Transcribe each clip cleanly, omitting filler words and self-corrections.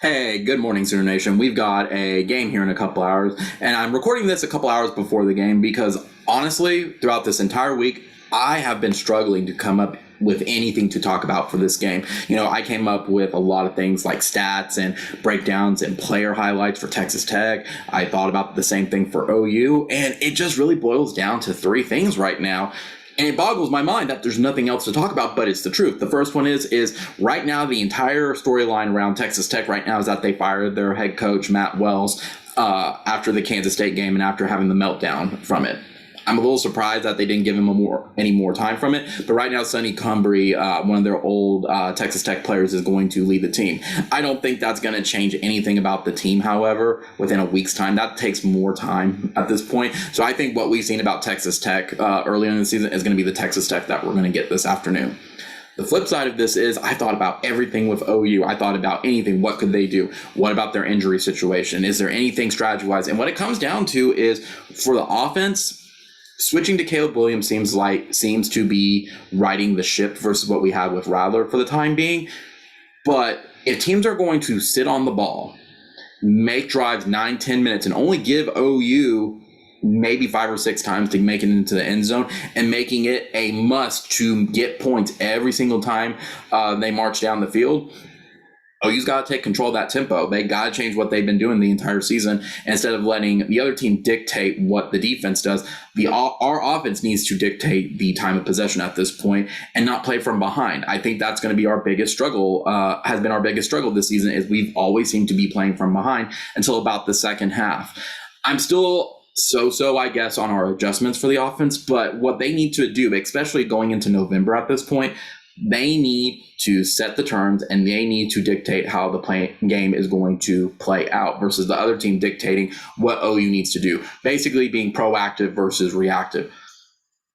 Hey, good morning, Sooner Nation. We've got a game here in a couple hours, and I'm recording this a couple hours before the game because, honestly, throughout this entire week, I have been struggling to come up with anything to talk about for this game. I came up with a lot of things like stats and breakdowns and player highlights for Texas Tech. I thought about the same thing for OU, and it just really boils down to three things right now. And it boggles my mind that there's nothing else to talk about, but it's the truth. The first one is right now the entire storyline around Texas Tech right now is that they fired their head coach, Matt Wells, after the Kansas State game and after having the meltdown from it. I'm a little surprised that they didn't give him any more time from it. But right now, Sonny Cumbry, one of their old Texas Tech players, is going to lead the team. I don't think that's going to change anything about the team, however, within a week's time. That takes more time at this point. So I think what we've seen about Texas Tech earlier in the season is going to be the Texas Tech that we're going to get this afternoon. The flip side of this is I thought about everything with OU. I thought about anything. What could they do? What about their injury situation? Is there anything strategy-wise? And what it comes down to is for the offense, switching to Caleb Williams seems to be righting the ship versus what we had with Rattler for the time being. But if teams are going to sit on the ball, make drives 9-10 minutes, and only give OU maybe 5 or 6 times to make it into the end zone and making it a must to get points every single time they march down the field, OU's got to take control of that tempo. They got to change what they've been doing the entire season. Instead of letting the other team dictate what the defense does, our offense needs to dictate the time of possession at this point and not play from behind. I think that's going to be our biggest struggle, has been our biggest struggle this season, is we've always seemed to be playing from behind until about the second half. I'm still so, I guess, on our adjustments for the offense, but what they need to do, especially going into November at this point, they need to set the terms and they need to dictate how the game is going to play out versus the other team dictating what OU needs to do. Basically being proactive versus reactive.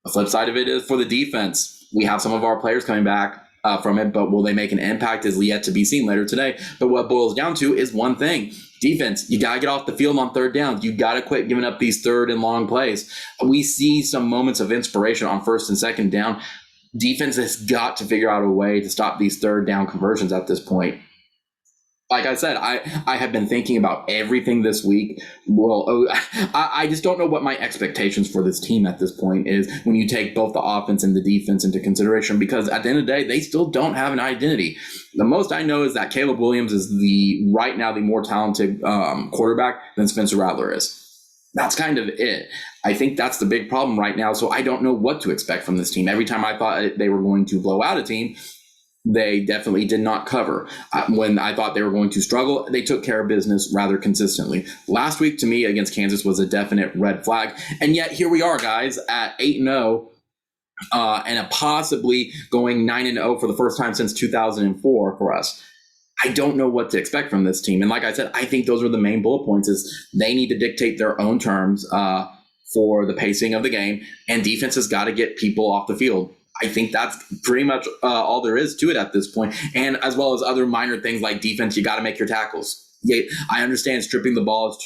The flip side of it is for the defense, we have some of our players coming back from it, but will they make an impact is yet to be seen later today. But what boils down to is one thing. Defense, you got to get off the field on third downs. You got to quit giving up these third and long plays. We see some moments of inspiration on first and second down. Defense has got to figure out a way to stop these third down conversions at this point. Like I said, I have been thinking about everything this week. Well, I just don't know what my expectations for this team at this point is when you take both the offense and the defense into consideration, because at the end of the day, they still don't have an identity. The most I know is that Caleb Williams is right now the more talented quarterback than Spencer Rattler is. That's kind of it. I think that's the big problem right now. So I don't know what to expect from this team. Every time I thought they were going to blow out a team, they definitely did not cover. When I thought they were going to struggle, they took care of business rather consistently. Last week, to me, against Kansas was a definite red flag. And yet here we are, guys, at 8-0 and possibly going 9-0 for the first time since 2004 for us. I don't know what to expect from this team. And like I said, I think those are the main bullet points is they need to dictate their own terms for the pacing of the game, and defense has got to get people off the field. I think that's pretty much all there is to it at this point. And as well as other minor things like defense, you got to make your tackles. Yeah, I understand stripping the ball is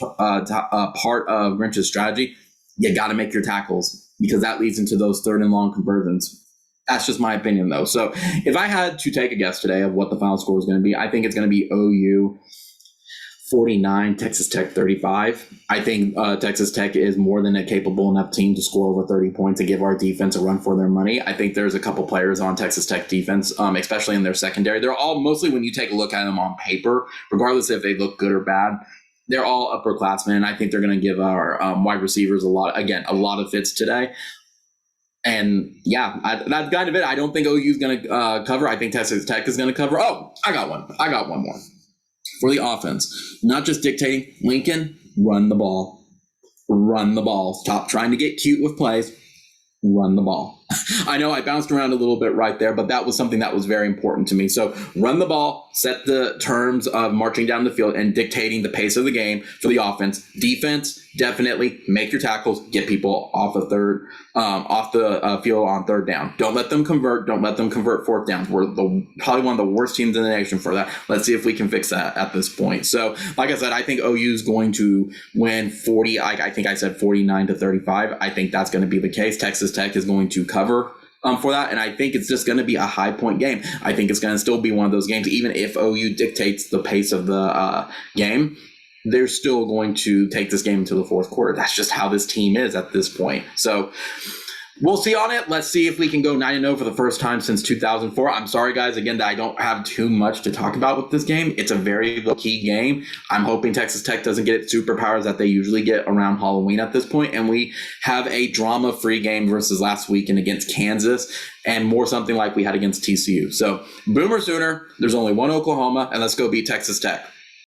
part of Grinch's strategy. You got to make your tackles because that leads into those third and long conversions. That's just my opinion, though. So if I had to take a guess today of what the final score is going to be, I think it's going to be OU 49, Texas Tech 35. I think Texas Tech is more than a capable enough team to score over 30 points and give our defense a run for their money. I think there's a couple players on Texas Tech defense, especially in their secondary. They're all mostly, when you take a look at them on paper, regardless if they look good or bad, they're all upperclassmen. And I think they're going to give our wide receivers a lot of fits today. And yeah, that's kind of it. I don't think OU is going to cover. I think Texas Tech is going to cover. Oh, I got one more. For the offense, not just dictating, Lincoln, run the ball. Run the ball. Stop trying to get cute with plays. Run the ball. I know I bounced around a little bit right there, but that was something that was very important to me. So run the ball, set the terms of marching down the field and dictating the pace of the game for the offense. Defense, definitely make your tackles, get people off the field on third down. Don't let them convert. Don't let them convert fourth downs. We're probably one of the worst teams in the nation for that. Let's see if we can fix that at this point. So, like I said, I think OU is going to win 40. I think I said 49-35. I think that's going to be the case. Texas Tech is going to cover for that. And I think it's just going to be a high point game. I think it's going to still be one of those games, even if OU dictates the pace of the game. They're still going to take this game into the fourth quarter. That's just how this team is at this point. So we'll see on it. Let's see if we can go 9-0 for the first time since 2004. I'm sorry, guys, again, that I don't have too much to talk about with this game. It's a very low-key game. I'm hoping Texas Tech doesn't get its superpowers that they usually get around Halloween at this point, and we have a drama-free game versus last weekend against Kansas, and more something like we had against TCU. So, Boomer Sooner, there's only one Oklahoma, and let's go beat Texas Tech.